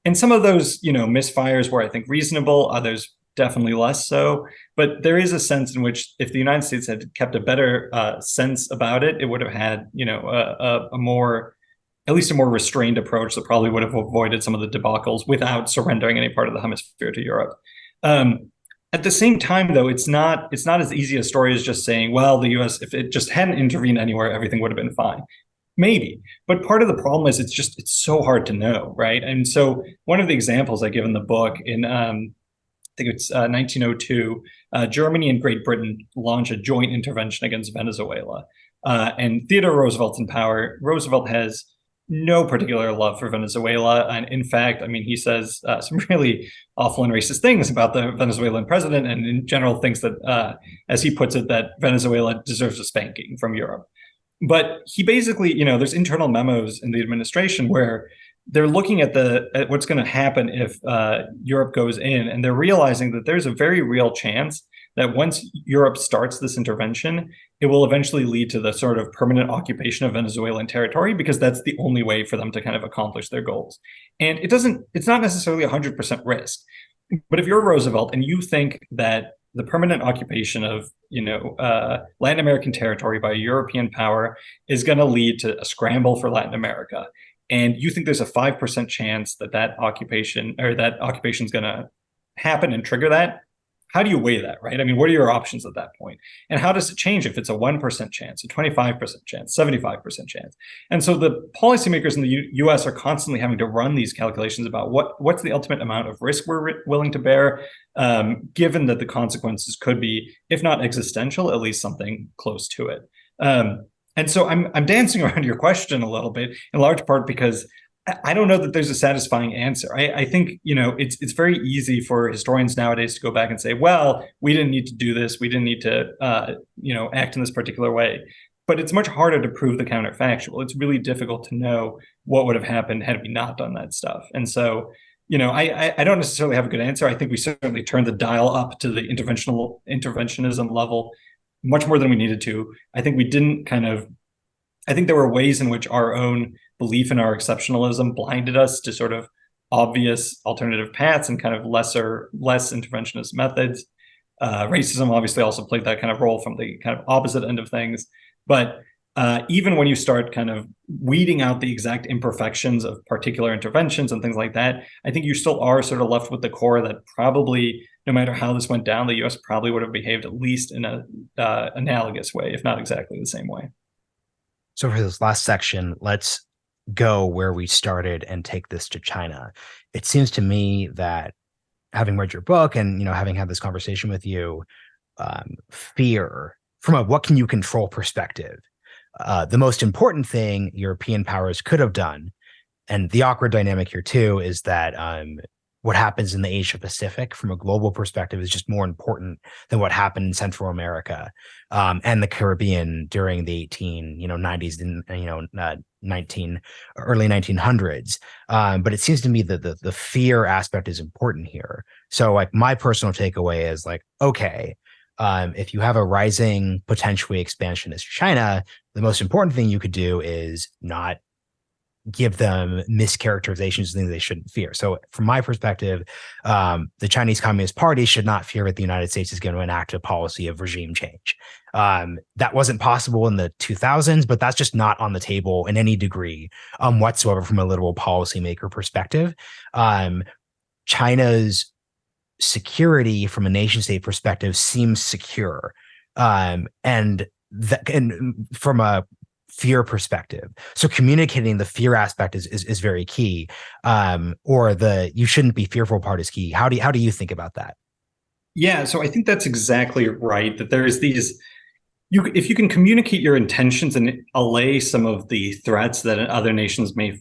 And some of those, misfires were, I think, reasonable. Others definitely less so. But there is a sense in which if the United States had kept a better sense about it, it would have had, at least a more restrained approach that probably would have avoided some of the debacles without surrendering any part of the hemisphere to Europe. At the same time, though, it's not as easy a story as just saying, well, the US, if it just hadn't intervened anywhere, everything would have been fine. Maybe. But part of the problem is it's so hard to know, right? And so one of the examples I give in the book in, I think it's 1902, Germany and Great Britain launch a joint intervention against Venezuela. And Theodore Roosevelt's in power. Roosevelt has no particular love for Venezuela. And in fact, I mean, he says some really awful and racist things about the Venezuelan president, and in general thinks that, as he puts it, that Venezuela deserves a spanking from Europe. But he basically, there's internal memos in the administration where they're looking at what's going to happen if Europe goes in, and they're realizing that there's a very real chance that once Europe starts this intervention, it will eventually lead to the sort of permanent occupation of Venezuelan territory, because that's the only way for them to kind of accomplish their goals. And it's not necessarily 100% risk. But if you're Roosevelt and you think that the permanent occupation of Latin American territory by a European power is going to lead to a scramble for Latin America, and you think there's a 5% chance that occupation is going to happen and trigger that, how do you weigh that, right? I mean, what are your options at that point? And how does it change if it's a 1% chance, a 25% chance, 75% chance? And so the policymakers in the US are constantly having to run these calculations about what's the ultimate amount of risk we're willing to bear, given that the consequences could be, if not existential, at least something close to it. And so I'm dancing around your question a little bit, in large part because I don't know that there's a satisfying answer. I think, it's very easy for historians nowadays to go back and say, well, we didn't need to do this. We didn't need to, act in this particular way. But it's much harder to prove the counterfactual. It's really difficult to know what would have happened had we not done that stuff. And so, I don't necessarily have a good answer. I think we certainly turned the dial up to the interventionism level much more than we needed to. I think we didn't I think there were ways in which our own belief in our exceptionalism blinded us to sort of obvious alternative paths and kind of less interventionist methods. Racism obviously also played that kind of role from the kind of opposite end of things. But even when you start kind of weeding out the exact imperfections of particular interventions and things like that, I think you still are sort of left with the core that probably, no matter how this went down, the US probably would have behaved at least in a analogous way, if not exactly the same way. So for this last section, let's go where we started and take this to China. It seems to me that, having read your book and having had this conversation with you, fear from a what can you control perspective, the most important thing European powers could have done, and the awkward dynamic here too, is that what happens in the Asia Pacific from a global perspective is just more important than what happened in Central America and the Caribbean during the 1890s and early 1900s. But it seems to me that the fear aspect is important here. So like my personal takeaway is like, okay, if you have a rising, potentially expansionist China, the most important thing you could do is not give them mischaracterizations of things they shouldn't fear. So from my perspective, the Chinese Communist Party should not fear that the United States is going to enact a policy of regime change. That wasn't possible in the 2000s, but that's just not on the table in any degree whatsoever from a literal policymaker perspective. China's security from a nation state perspective seems secure. And from a fear perspective. So communicating the fear aspect is very key. Or the you shouldn't be fearful part is key. How do you think about that? Yeah, so I think that's exactly right. That there's these, if you can communicate your intentions and allay some of the threats that other nations may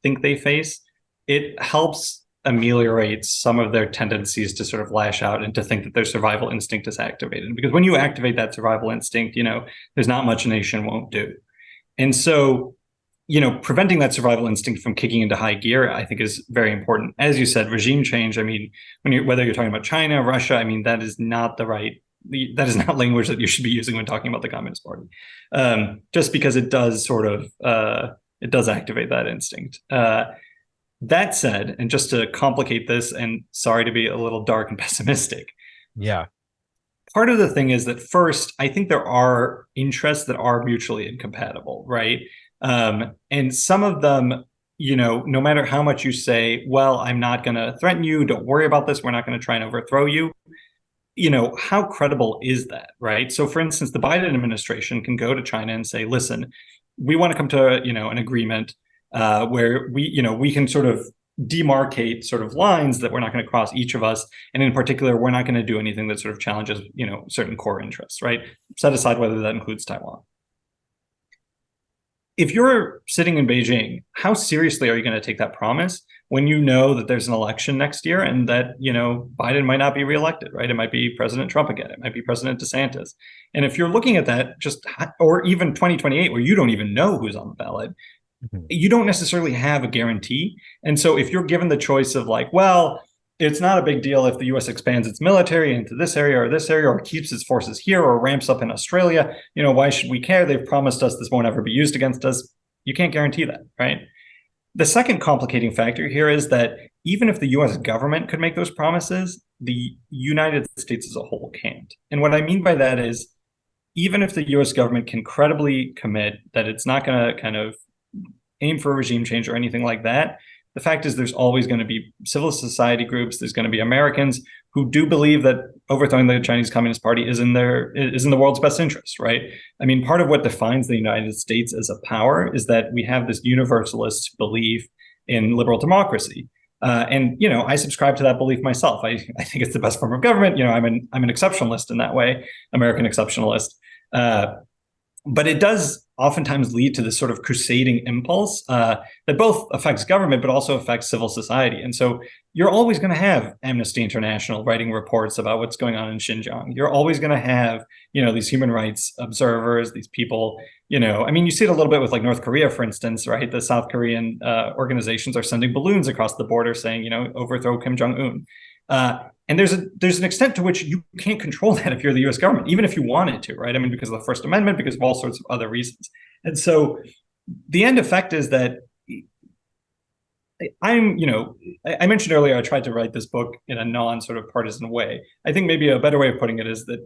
think they face, it helps ameliorate some of their tendencies to sort of lash out and to think that their survival instinct is activated. Because when you activate that survival instinct, there's not much a nation won't do. And so, preventing that survival instinct from kicking into high gear, I think is very important. As you said, regime change, I mean, whether you're talking about China, Russia, I mean, that is not language that you should be using when talking about the Communist Party. Just because it does it does activate that instinct. That said, and just to complicate this, and sorry to be a little dark and pessimistic. Yeah. Part of the thing is that first, I think there are interests that are mutually incompatible, right? And some of them, no matter how much you say, well, I'm not going to threaten you, don't worry about this, we're not going to try and overthrow you, how credible is that, right? So for instance, the Biden administration can go to China and say, listen, we want to come to, an agreement where we can sort of demarcate sort of lines that we're not going to cross, each of us. And in particular, we're not going to do anything that sort of challenges, certain core interests, right? Set aside whether that includes Taiwan. If you're sitting in Beijing, how seriously are you going to take that promise when you know that there's an election next year and that, Biden might not be reelected, right? It might be President Trump again. It might be President DeSantis. And if you're looking at that or even 2028, where you don't even know who's on the ballot, you don't necessarily have a guarantee. And so if you're given the choice of like, well, it's not a big deal if the US expands its military into this area or keeps its forces here or ramps up in Australia, why should we care? They've promised us this won't ever be used against us. You can't guarantee that, right? The second complicating factor here is that even if the US government could make those promises, the United States as a whole can't. And what I mean by that is, even if the US government can credibly commit that it's not going to kind of aim for regime change or anything like that, the fact is there's always going to be civil society groups, there's going to be Americans who do believe that overthrowing the Chinese Communist Party is in the world's best interest, right? I mean, part of what defines the United States as a power is that we have this universalist belief in liberal democracy. And I subscribe to that belief myself. I think it's the best form of government. I'm an exceptionalist in that way, American exceptionalist. But it does oftentimes lead to this sort of crusading impulse that both affects government, but also affects civil society. And so you're always going to have Amnesty International writing reports about what's going on in Xinjiang. You're always going to have, these human rights observers, these people, you see it a little bit with like North Korea, for instance, right? The South Korean organizations are sending balloons across the border saying, overthrow Kim Jong-un. And there's an extent to which you can't control that if you're the U.S. government, even if you wanted to, right? I mean, because of the First Amendment, because of all sorts of other reasons. And so the end effect is that I mentioned earlier, I tried to write this book in a non-sort of partisan way. I think maybe a better way of putting it is that,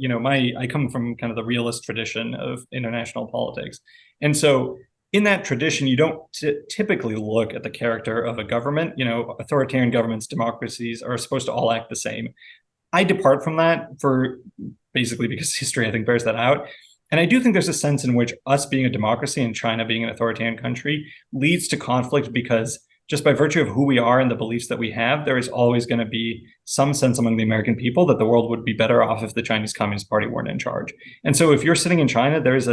I come from kind of the realist tradition of international politics. And so in that tradition, you don't typically look at the character of a government. Authoritarian governments, democracies are supposed to all act the same. I depart from that basically because history, I think, bears that out. And I do think there's a sense in which us being a democracy and China being an authoritarian country leads to conflict because just by virtue of who we are and the beliefs that we have, there is always going to be some sense among the American people that the world would be better off if the Chinese Communist Party weren't in charge. And so if you're sitting in China, there's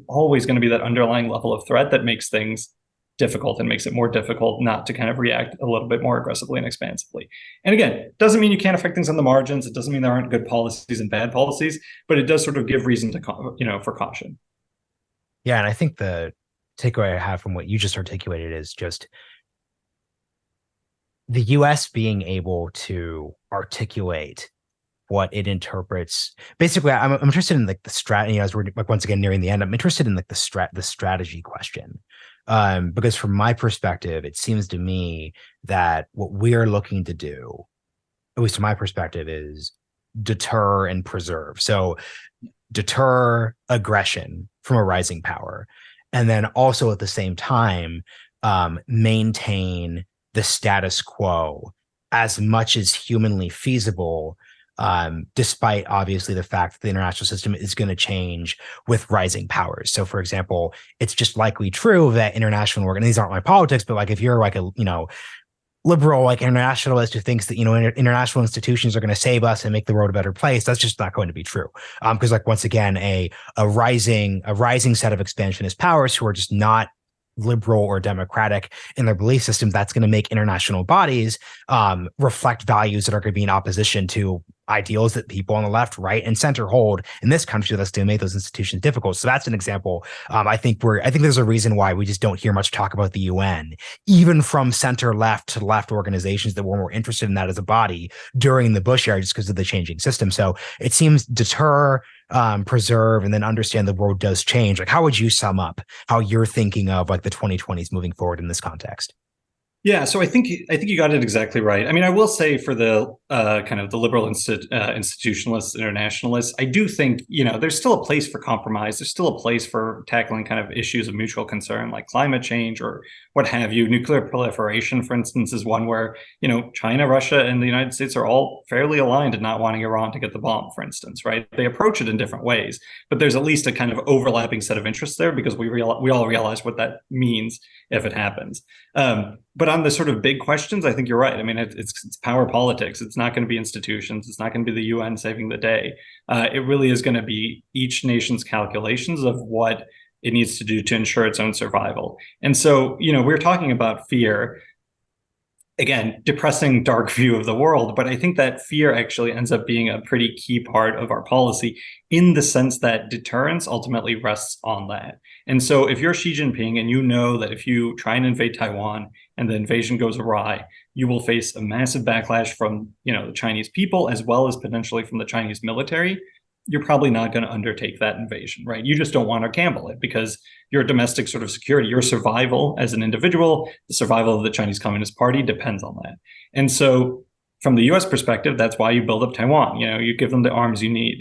always going to be that underlying level of threat that makes things difficult and makes it more difficult not to kind of react a little bit more aggressively and expansively. And again, it doesn't mean you can't affect things on the margins. It doesn't mean there aren't good policies and bad policies, but it does sort of give reason to, for caution. Yeah. And I think the takeaway I have from what you just articulated is just the US being able to articulate what it interprets. Basically, I'm interested in like the strategy, as we're like once again nearing the end, I'm interested in like the strategy question. Because from my perspective, it seems to me that what we're looking to do, at least from my perspective, is deter and preserve. So deter aggression from a rising power. And then also at the same time, maintain the status quo as much as humanly feasible, despite obviously the fact that the international system is going to change with rising powers. So, for example, it's just likely true that international and these aren't my politics, but like if you're like a liberal like internationalist who thinks that international institutions are going to save us and make the world a better place, that's just not going to be true. Because like once again, a rising set of expansionist powers who are just not liberal or democratic in their belief systems, that's going to make international bodies reflect values that are going to be in opposition to ideals that people on the left, right, and center hold in this country. That's going to make those institutions difficult. So that's an example. I think there's a reason why we just don't hear much talk about the UN, even from center left to left organizations that were more interested in that as a body during the Bush era, just because of the changing system. So it seems deter, preserve, and then understand the world does change. Like, how would you sum up how you're thinking of like the 2020s moving forward in this context? Yeah, so I think you got it exactly right. I mean, I will say for the kind of the liberal institutionalists, internationalists, I do think, there's still a place for compromise. There's still a place for tackling kind of issues of mutual concern like climate change or what have you. Nuclear proliferation, for instance, is one where, China, Russia, and the United States are all fairly aligned in not wanting Iran to get the bomb, for instance, right? They approach it in different ways, but there's at least a kind of overlapping set of interests there because we all realize what that means if it happens. But on the sort of big questions, I think you're right. I mean, it's power politics. It's not going to be institutions. It's not going to be the UN saving the day. It really is going to be each nation's calculations of what it needs to do to ensure its own survival. And so, we're talking about fear. Again, depressing, dark view of the world. But I think that fear actually ends up being a pretty key part of our policy in the sense that deterrence ultimately rests on that. And so if you're Xi Jinping and you know that if you try and invade Taiwan and the invasion goes awry, you will face a massive backlash from, the Chinese people as well as potentially from the Chinese military, you're probably not going to undertake that invasion, right? You just don't want to gamble it because your domestic sort of security, your survival as an individual, the survival of the Chinese Communist Party depends on that. And so from the U.S. perspective, that's why you build up Taiwan. You give them the arms they need.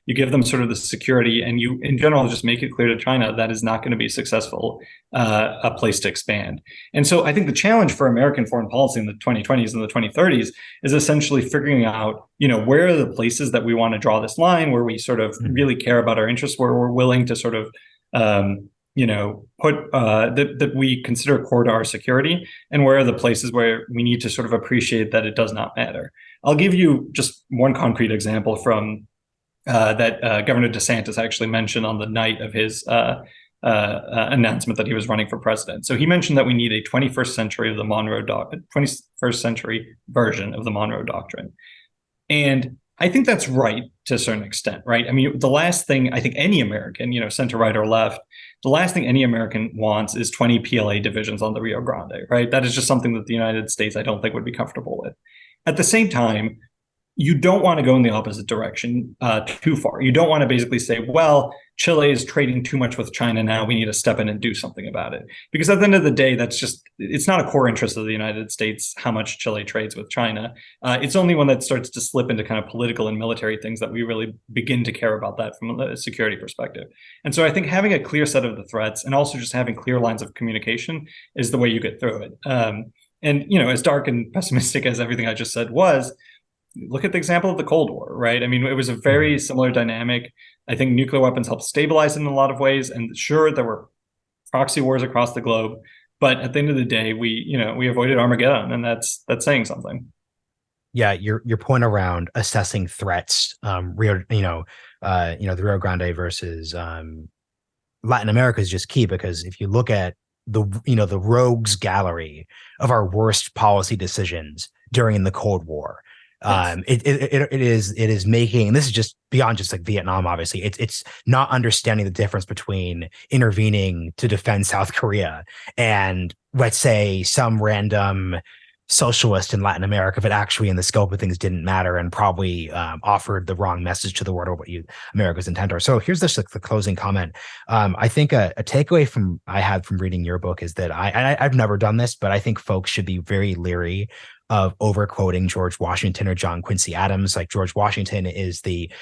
You give them sort of the security, and you, in general, just make it clear to China that is not going to be successful, a place to expand. And so, I think the challenge for American foreign policy in the 2020s and the 2030s is essentially figuring out, where are the places that we want to draw this line, where we sort of really care about our interests, where we're willing to sort of put that we consider core to our security, and where are the places where we need to sort of appreciate that it does not matter. I'll give you just one concrete example from that Governor DeSantis actually mentioned on the night of his announcement that he was running for president. So he mentioned that we need a 21st century version of the Monroe Doctrine. And I think that's right to a certain extent, right? I mean, the last thing I think any American, center, right, or left, the last thing any American wants is 20 PLA divisions on the Rio Grande, right? That is just something that the United States, I don't think, would be comfortable with. At the same time, you don't want to go in the opposite direction too far. You don't want to basically say, well, Chile is trading too much with China now, we need to step in and do something about it. Because at the end of the day, it's not a core interest of the United States how much Chile trades with China. It's only when that starts to slip into kind of political and military things that we really begin to care about that from a security perspective. And so I think having a clear set of the threats, and also just having clear lines of communication, is the way you get through it. And as dark and pessimistic as everything I just said was, look at the example of the Cold War, right? I mean, it was a very similar dynamic. I think nuclear weapons helped stabilize it in a lot of ways. And sure, there were proxy wars across the globe, but at the end of the day, we avoided Armageddon, and that's saying something. Yeah, your point around assessing threats, the Rio Grande versus Latin America is just key, because if you look at the rogues gallery of our worst policy decisions during the Cold War, it is making, and this is just beyond just like Vietnam, obviously, it's not understanding the difference between intervening to defend South Korea and, let's say, some random socialist in Latin America, but actually in the scope of things didn't matter and probably offered the wrong message to the world of what America's intent are. So here's the closing comment. I think a takeaway I had from reading your book is that I've never done this, but I think folks should be very leery of overquoting George Washington or John Quincy Adams. Like, George Washington is the,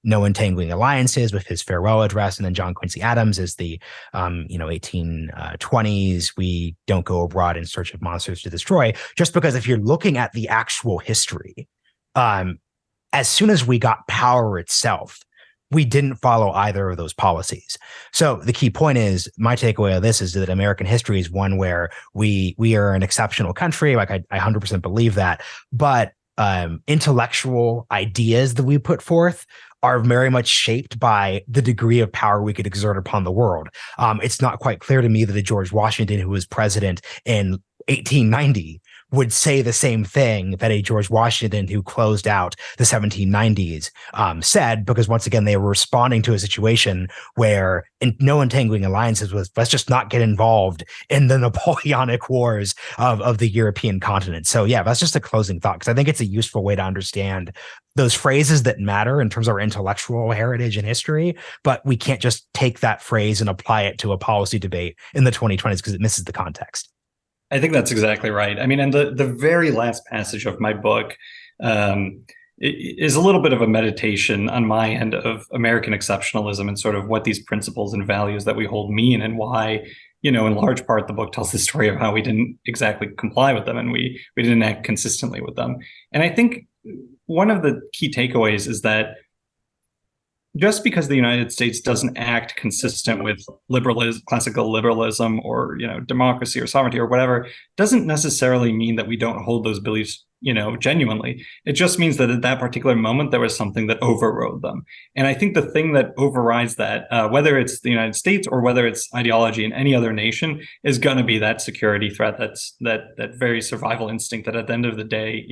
no entangling alliances with his farewell address. And then John Quincy Adams is the, 1820s. We don't go abroad in search of monsters to destroy. Just because if you're looking at the actual history, as soon as we got power itself, we didn't follow either of those policies. So the key point is, my takeaway of this is that American history is one where we are an exceptional country. Like, I 100% believe that. But intellectual ideas that we put forth are very much shaped by the degree of power we could exert upon the world. It's not quite clear to me that a George Washington who was president in 1890 would say the same thing that a George Washington who closed out the 1790s said, because once again, they were responding to a situation where no entangling alliances was, let's just not get involved in the Napoleonic Wars of the European continent. So yeah, that's just a closing thought, because I think it's a useful way to understand those phrases that matter in terms of our intellectual heritage and history, but we can't just take that phrase and apply it to a policy debate in the 2020s because it misses the context. I think that's exactly right. I mean, and the very last passage of my book is a little bit of a meditation on my end of American exceptionalism and sort of what these principles and values that we hold mean, and why, in large part, the book tells the story of how we didn't exactly comply with them, and we didn't act consistently with them. And I think one of the key takeaways is that just because the United States doesn't act consistent with liberalism, classical liberalism, or democracy or sovereignty or whatever, doesn't necessarily mean that we don't hold those beliefs genuinely. It just means that at that particular moment there was something that overrode them. And I think the thing that overrides that, whether it's the United States or whether it's ideology in any other nation, is going to be that security threat. That very survival instinct that at the end of the day,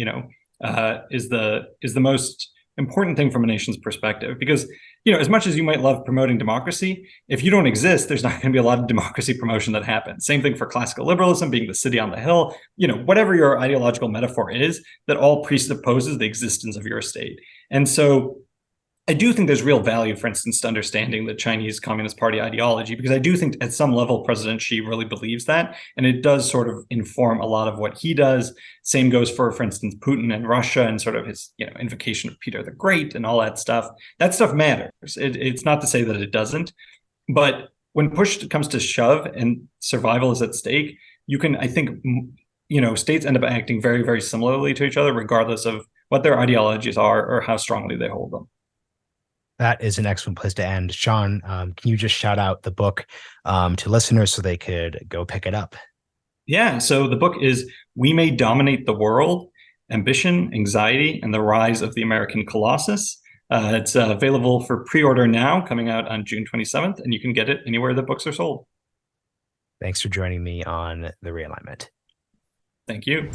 is the most important thing from a nation's perspective. Because as much as you might love promoting democracy, if you don't exist, there's not going to be a lot of democracy promotion that happens. Same thing for classical liberalism, being the city on the hill. Whatever your ideological metaphor is, that all presupposes the existence of your state. And so I do think there's real value, for instance, to understanding the Chinese Communist Party ideology, because I do think at some level President Xi really believes that, and it does sort of inform a lot of what he does. Same goes for instance, Putin and Russia and sort of his invocation of Peter the Great and all that stuff. That stuff matters. It's not to say that it doesn't, but when push comes to shove and survival is at stake, you can, I think, states end up acting very, very similarly to each other, regardless of what their ideologies are or how strongly they hold them. That is an excellent place to end. Sean, can you just shout out the book to listeners so they could go pick it up? Yeah, so the book is We May Dominate the World, Ambition, Anxiety, and the Rise of the American Colossus. It's available for pre-order now, coming out on June 27th, and you can get it anywhere that books are sold. Thanks for joining me on The Realignment. Thank you.